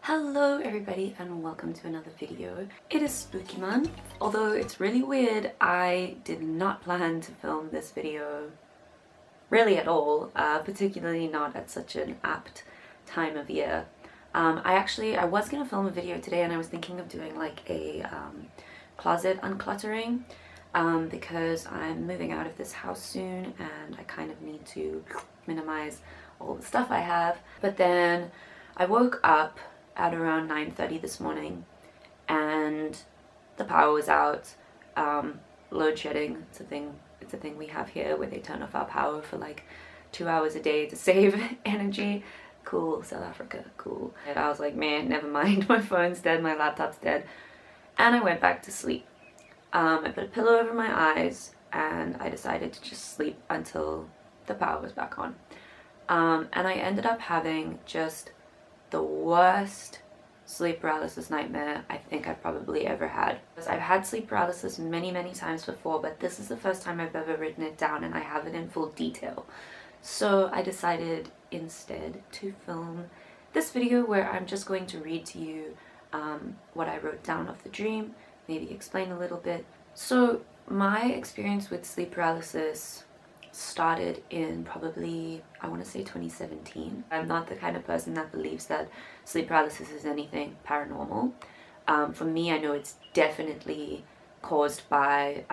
Hello everybody and welcome to another video. It is spooky month. Although it's really weird, I did not plan to film this video really at all, particularly not at such an apt time of year. I was gonna film a video today and I was thinking of doing like a closet uncluttering because I'm moving out of this house soon and I kind of need to minimize all the stuff I have. But then I woke up at around 9:30 this morning and the power was out. Load shedding, it's a thing we have here where they turn off our power for like 2 hours a day to save energy. Cool, South Africa, cool. And I was like, man, never mind, my phone's dead, my laptop's dead. And I went back to sleep. I put a pillow over my eyes and I decided to just sleep until the power was back on. And I ended up having just the worst sleep paralysis nightmare I think I've probably ever had. I've had sleep paralysis many times before, but this is the first time I've ever written it down and I have it in full detail. So I decided instead to film this video where I'm just going to read to you what I wrote down of the dream, maybe explain a little bit. So my experience with sleep paralysis started in probably, I want to say 2017. I'm not the kind of person that believes that sleep paralysis is anything paranormal. For me, I know it's definitely caused by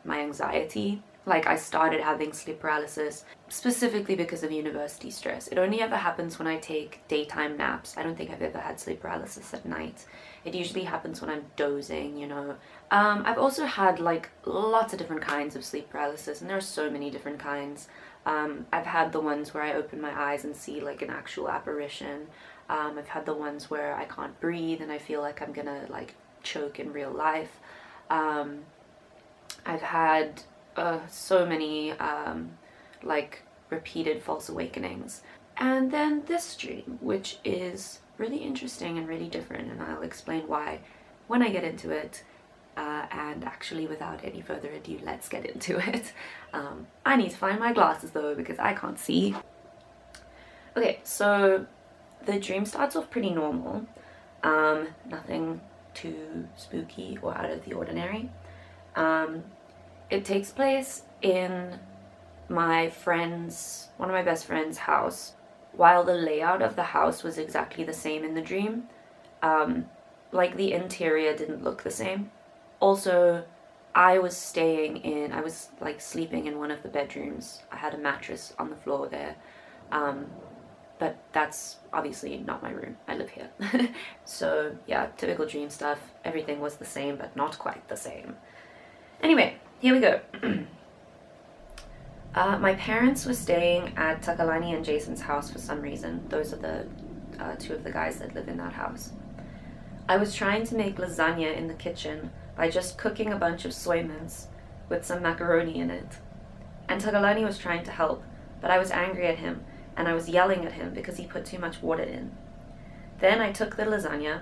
my anxiety. Like, I started having sleep paralysis specifically because of university stress. It only ever happens when I take daytime naps. I don't think I've ever had sleep paralysis at night. It usually happens when I'm dozing, you know. I've also had like lots of different kinds of sleep paralysis, and there are so many different kinds. I've had the ones where I open my eyes and see like an actual apparition. I've had the ones where I can't breathe and I feel like I'm gonna like choke in real life. I've had so many like repeated false awakenings. And then this dream, which is really interesting and really different, and I'll explain why when I get into it. And actually, without any further ado, let's get into it. I need to find my glasses though because I can't see. Okay, so the dream starts off pretty normal. Nothing too spooky or out of the ordinary. It takes place in one of my best friend's house. While the layout of the house was exactly the same in the dream, like the interior didn't look the same. Also, I was like sleeping in one of the bedrooms. I had a mattress on the floor there. But that's obviously not my room. I live here. So yeah, typical dream stuff. Everything was the same, but not quite the same. Anyway, here we go. My parents were staying at Takalani and Jason's house for some reason. Those are the two of the guys that live in that house. I was trying to make lasagna in the kitchen by just cooking a bunch of soy mince with some macaroni in it. And Takalani was trying to help, but I was angry at him and I was yelling at him because he put too much water in. Then I took the lasagna,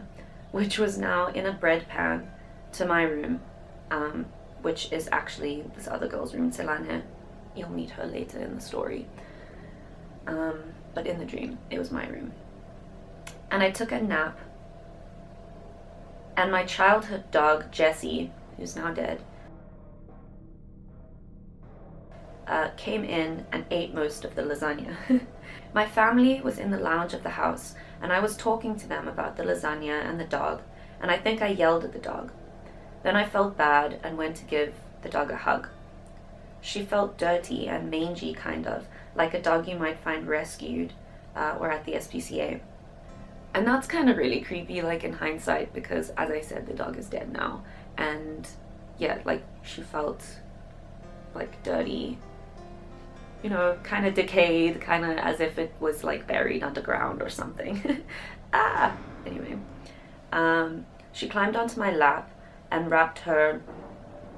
which was now in a bread pan, to my room, which is actually this other girl's room, Selane. You'll meet her later in the story. But in the dream, it was my room. And I took a nap. And my childhood dog, Jessie, who's now dead, came in and ate most of the lasagna. My family was in the lounge of the house, and I was talking to them about the lasagna and the dog, and I think I yelled at the dog. Then I felt bad and went to give the dog a hug. She felt dirty and mangy, kind of, like a dog you might find rescued or at the SPCA. And that's kind of really creepy, like in hindsight, because as I said, the dog is dead now. And yeah, like she felt like dirty, you know, kind of decayed, kind of as if it was like buried underground or something. Anyway, she climbed onto my lap and wrapped her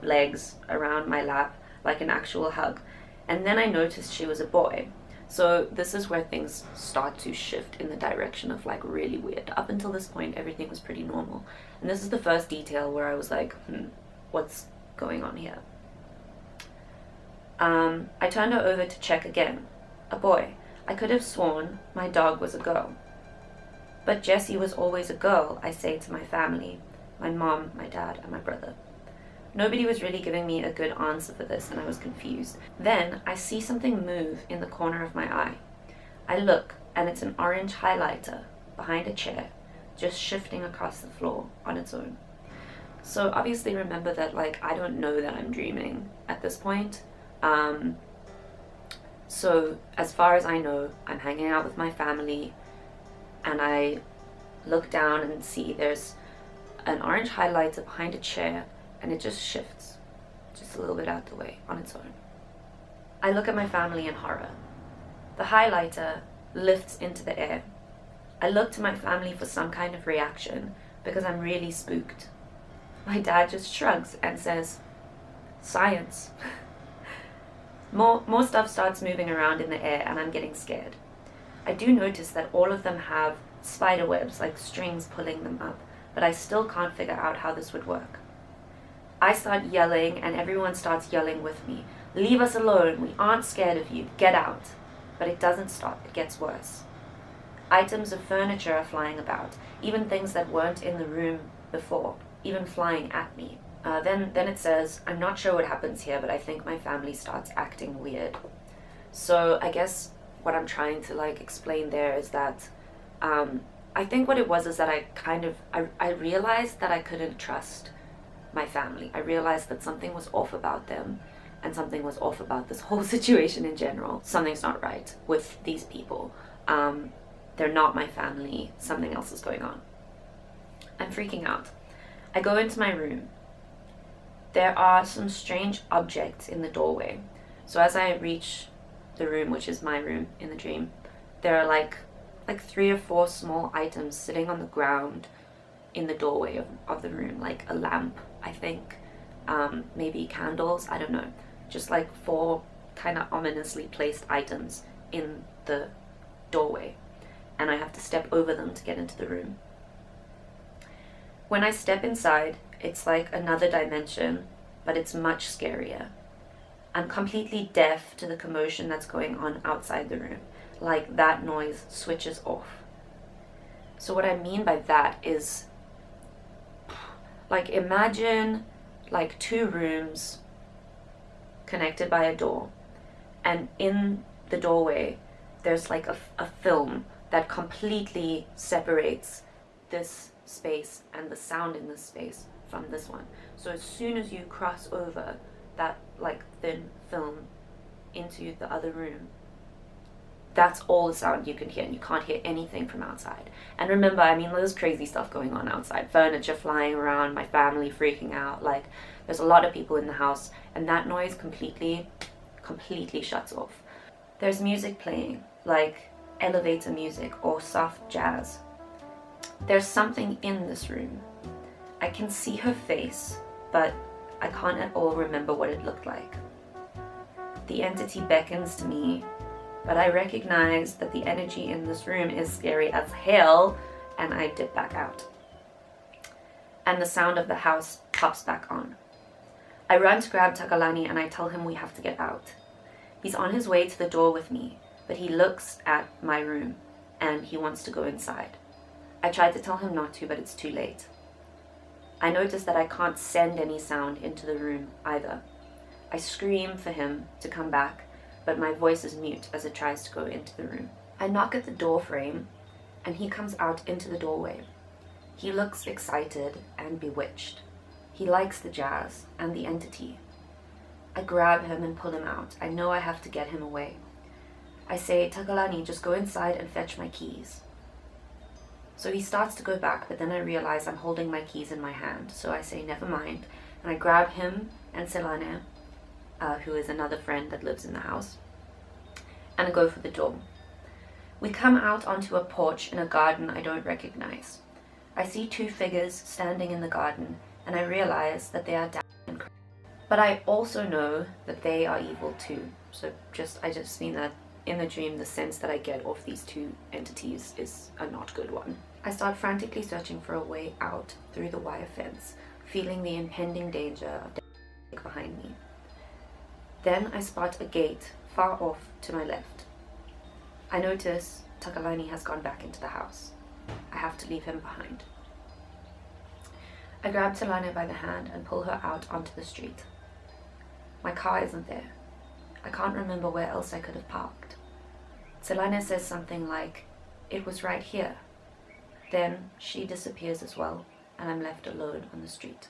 legs around my lap like an actual hug. And then I noticed she was a boy. So this is where things start to shift in the direction of like really weird. Up until this point, everything was pretty normal. And this is the first detail where I was like, what's going on here? I turned her over to check again. A boy. I could have sworn my dog was a girl. But Jessie was always a girl, I say to my family, my mom, my dad, and my brother. Nobody was really giving me a good answer for this, and I was confused. Then I see something move in the corner of my eye. I look, and it's an orange highlighter behind a chair, just shifting across the floor on its own. So obviously remember that, like, I don't know that I'm dreaming at this point. So as far as I know, I'm hanging out with my family, and I look down and see there's an orange highlighter behind a chair, and it just shifts just a little bit out the way on its own. I look at my family in horror. The highlighter lifts into the air. I look to my family for some kind of reaction because I'm really spooked. My dad just shrugs and says, "Science." More stuff starts moving around in the air, and I'm getting scared. I do notice that all of them have spider webs, like strings pulling them up, but I still can't figure out how this would work. I start yelling, and everyone starts yelling with me. "Leave us alone, we aren't scared of you, get out." But it doesn't stop, it gets worse. Items of furniture are flying about, even things that weren't in the room before, even flying at me. Then it says, "I'm not sure what happens here, but I think my family starts acting weird." So I guess what I'm trying to like explain there is that I think what it was is that I realized that I couldn't trust my family. I realized that something was off about them, and something was off about this whole situation in general. Something's not right with these people. They're not my family. Something else is going on. I'm freaking out. I go into my room. There are some strange objects in the doorway. So as I reach the room, which is my room in the dream, there are like 3 or 4 small items sitting on the ground in the doorway of the room, like a lamp, I think, maybe candles, I don't know. Just like 4 kind of ominously placed items in the doorway, and I have to step over them to get into the room. When I step inside, it's like another dimension, but it's much scarier. I'm completely deaf to the commotion that's going on outside the room. Like that noise switches off. So what I mean by that is, like, imagine like 2 rooms connected by a door, and in the doorway there's like a film that completely separates this space and the sound in this space from this one. So as soon as you cross over that like thin film into the other room, that's all the sound you can hear, and you can't hear anything from outside. And remember, I mean, there's crazy stuff going on outside. Furniture flying around, my family freaking out, like there's a lot of people in the house, and that noise completely shuts off. There's music playing, like elevator music or soft jazz. There's something in this room. I can see her face, but I can't at all remember what it looked like. The entity beckons to me, but I recognize that the energy in this room is scary as hell, and I dip back out. And the sound of the house pops back on. I run to grab Takalani and I tell him we have to get out. He's on his way to the door with me, but he looks at my room and he wants to go inside. I tried to tell him not to, but it's too late. I notice that I can't send any sound into the room either. I scream for him to come back, but my voice is mute as it tries to go into the room. I knock at the door frame, and he comes out into the doorway. He looks excited and bewitched. He likes the jazz and the entity. I grab him and pull him out. I know I have to get him away. I say, "Takalani, just go inside and fetch my keys." So he starts to go back, but then I realize I'm holding my keys in my hand. So I say, "Never mind." And I grab him and Selane, who is another friend that lives in the house, and I go for the door. We come out onto a porch in a garden I don't recognize. I see 2 figures standing in the garden, and I realize that they are down and crazy. But I also know that they are evil too. So I just mean that in the dream, the sense that I get of these 2 entities is a not good one. I start frantically searching for a way out through the wire fence, feeling the impending danger of behind me. Then I spot a gate far off to my left. I notice Takalani has gone back into the house. I I have to leave him behind. I grab Selina by the hand and pull her out onto the street. My car isn't there. I can't remember where else I could have parked. Selina says something like, "It was right here." Then she disappears as well, and I'm left alone on the street.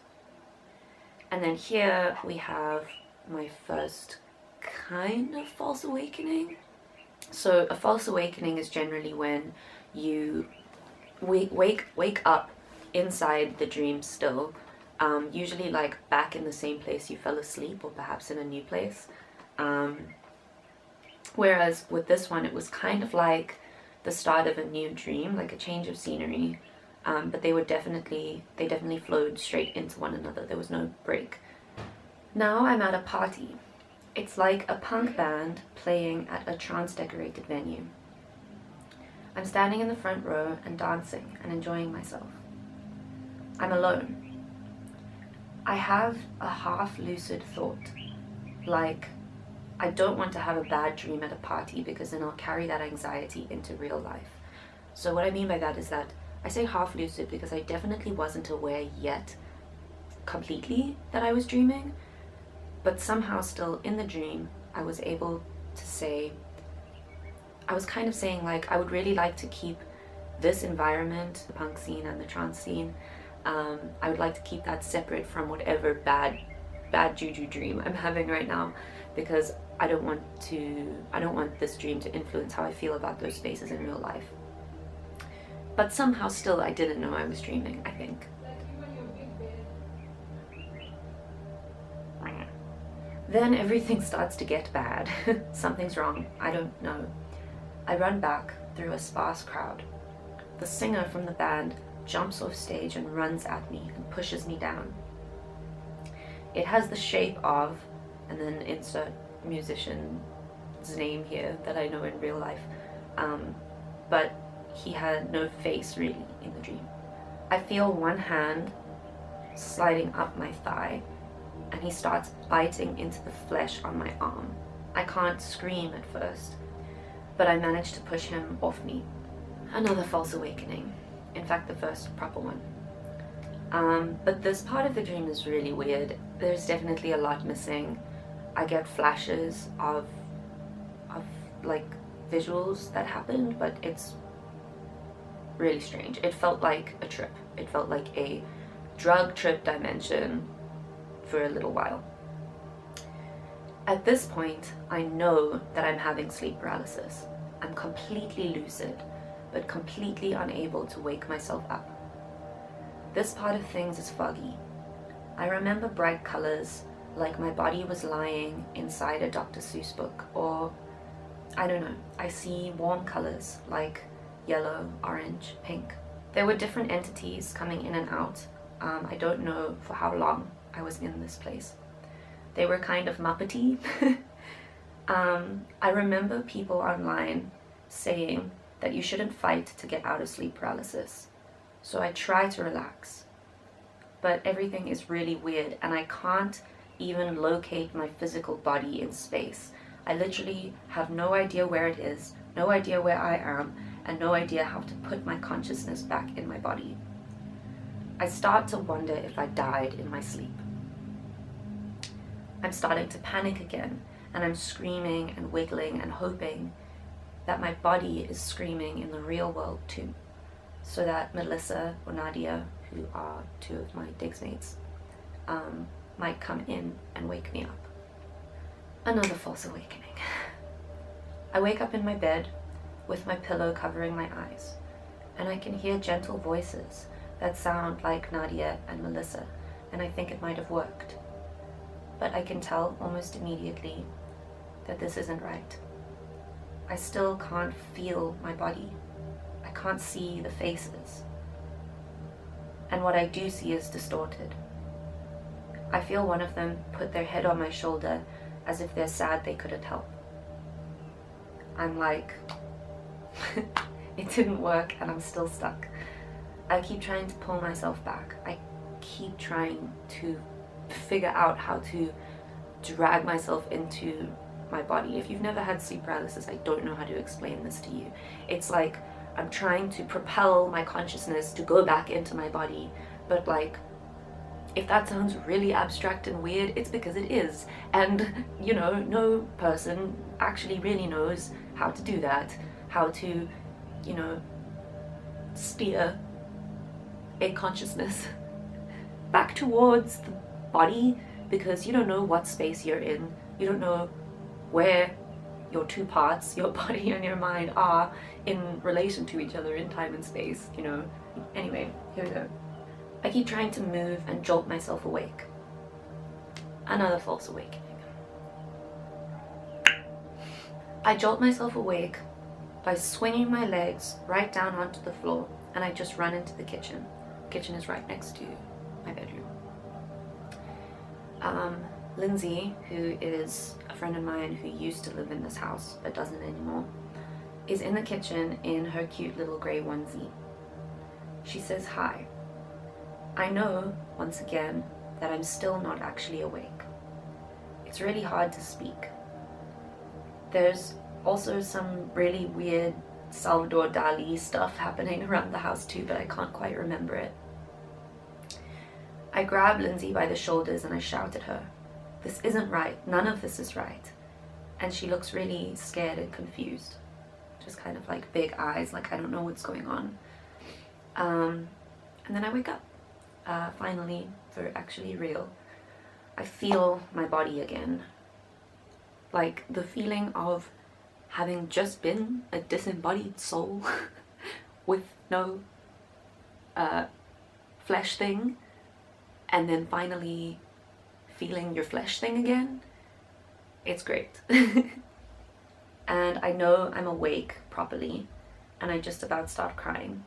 And then here we have my first kind of false awakening. So a false awakening is generally when you wake up inside the dream still, usually like back in the same place you fell asleep, or perhaps in a new place. Whereas with this one, it was kind of like the start of a new dream, like a change of scenery, but they definitely flowed straight into one another. There was no break. Now I'm at a party. It's like a punk band playing at a trance-decorated venue. I'm standing in the front row and dancing and enjoying myself. I'm alone. I have a half-lucid thought, like, I don't want to have a bad dream at a party because then I'll carry that anxiety into real life. So what I mean by that is that I say half-lucid because I definitely wasn't aware yet completely that I was dreaming, but somehow still in the dream I was able to say, I was kind of saying like, I would really like to keep this environment, the punk scene and the trance scene, I would like to keep that separate from whatever bad juju dream I'm having right now, because I don't want this dream to influence how I feel about those spaces in real life. But somehow still I didn't know I was dreaming, I think. Then everything starts to get bad. Something's wrong, I don't know. I run back through a sparse crowd. The singer from the band jumps off stage and runs at me and pushes me down. It has the shape of, and then insert musician's name here that I know in real life, but he had no face really in the dream. I feel one hand sliding up my thigh, and he starts biting into the flesh on my arm. I can't scream at first, but I manage to push him off me. Another false awakening. In fact, the first proper one. But this part of the dream is really weird. There's definitely a lot missing. I get flashes of like visuals that happened, but it's really strange. It felt like a trip. It felt like a drug trip dimension for a little while. At this point, I know that I'm having sleep paralysis. I'm completely lucid, but completely unable to wake myself up. This part of things is foggy. I remember bright colors, like my body was lying inside a Dr. Seuss book, or I don't know, I see warm colors like yellow, orange, pink. There were different entities coming in and out. I don't know for how long I was in this place. They were kind of Muppety. I remember people online saying that you shouldn't fight to get out of sleep paralysis. So I try to relax, but everything is really weird and I can't even locate my physical body in space. I literally have no idea where it is, no idea where I am, and no idea how to put my consciousness back in my body. I start to wonder if I died in my sleep. I'm starting to panic again, and I'm screaming and wiggling and hoping that my body is screaming in the real world too, so that Melissa or Nadia, who are two of my digs mates, might come in and wake me up. Another false awakening. I wake up in my bed with my pillow covering my eyes, and I can hear gentle voices that sound like Nadia and Melissa, and I think it might have worked. But I can tell almost immediately that this isn't right. I still can't feel my body. I can't see the faces. And what I do see is distorted. I feel one of them put their head on my shoulder as if they're sad they couldn't help. I'm like, it didn't work and I'm still stuck. I keep trying to pull myself back. I keep trying to figure out how to drag myself into my body. If you've never had sleep paralysis, I don't know how to explain this to you. It's like I'm trying to propel my consciousness to go back into my body. But like, if that sounds really abstract and weird, it's because it is. And, you know, no person actually really knows how to do that. How to, you know, steer a consciousness back towards the body, because you don't know what space you're in. You don't know where your two parts, your body and your mind, are in relation to each other in time and space, you know. Anyway, here we go. I keep trying to move and jolt myself awake. Another false awakening. I jolt myself awake by swinging my legs right down onto the floor, and I just run into the kitchen. The kitchen is right next to my bedroom. Lindsay, who is a friend of mine who used to live in this house but doesn't anymore, is in the kitchen in her cute little grey onesie. She says hi. I know, once again, that I'm still not actually awake. It's really hard to speak. There's also some really weird Salvador Dali stuff happening around the house too, but I can't quite remember it. I grab Lindsay by the shoulders and I shout at her, "This isn't right, none of this is right." And she looks really scared and confused. Just kind of like big eyes, like I don't know what's going on. And then I wake up, finally, for actually real. I feel my body again. Like the feeling of having just been a disembodied soul with no flesh thing, and then finally feeling your flesh thing again. It's great. And I know I'm awake properly, and I just about start crying.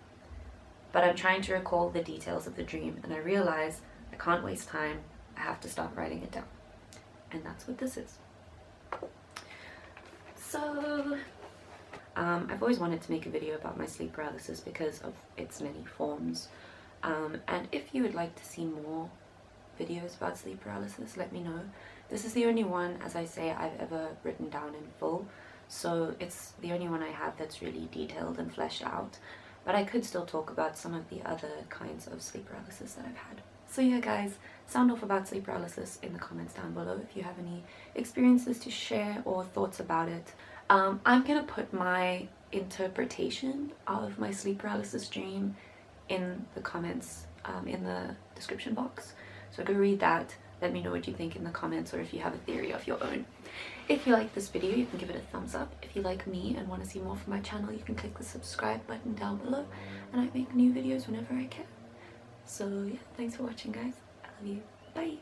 But I'm trying to recall the details of the dream, and I realize I can't waste time. I have to start writing it down. And that's what this is. So, I've always wanted to make a video about my sleep paralysis because of its many forms. And if you would like to see more videos about sleep paralysis, let me know. This is the only one, as I say, I've ever written down in full. So it's the only one I have that's really detailed and fleshed out. But I could still talk about some of the other kinds of sleep paralysis that I've had. So yeah guys, sound off about sleep paralysis in the comments down below if you have any experiences to share or thoughts about it. I'm gonna put my interpretation of my sleep paralysis dream in the comments, in the description box. So go read that, let me know what you think in the comments, or if you have a theory of your own. If you like this video, you can give it a thumbs up. If you like me and want to see more from my channel, you can click the subscribe button down below, and I make new videos whenever I can. So yeah, thanks for watching guys. I love you. Bye.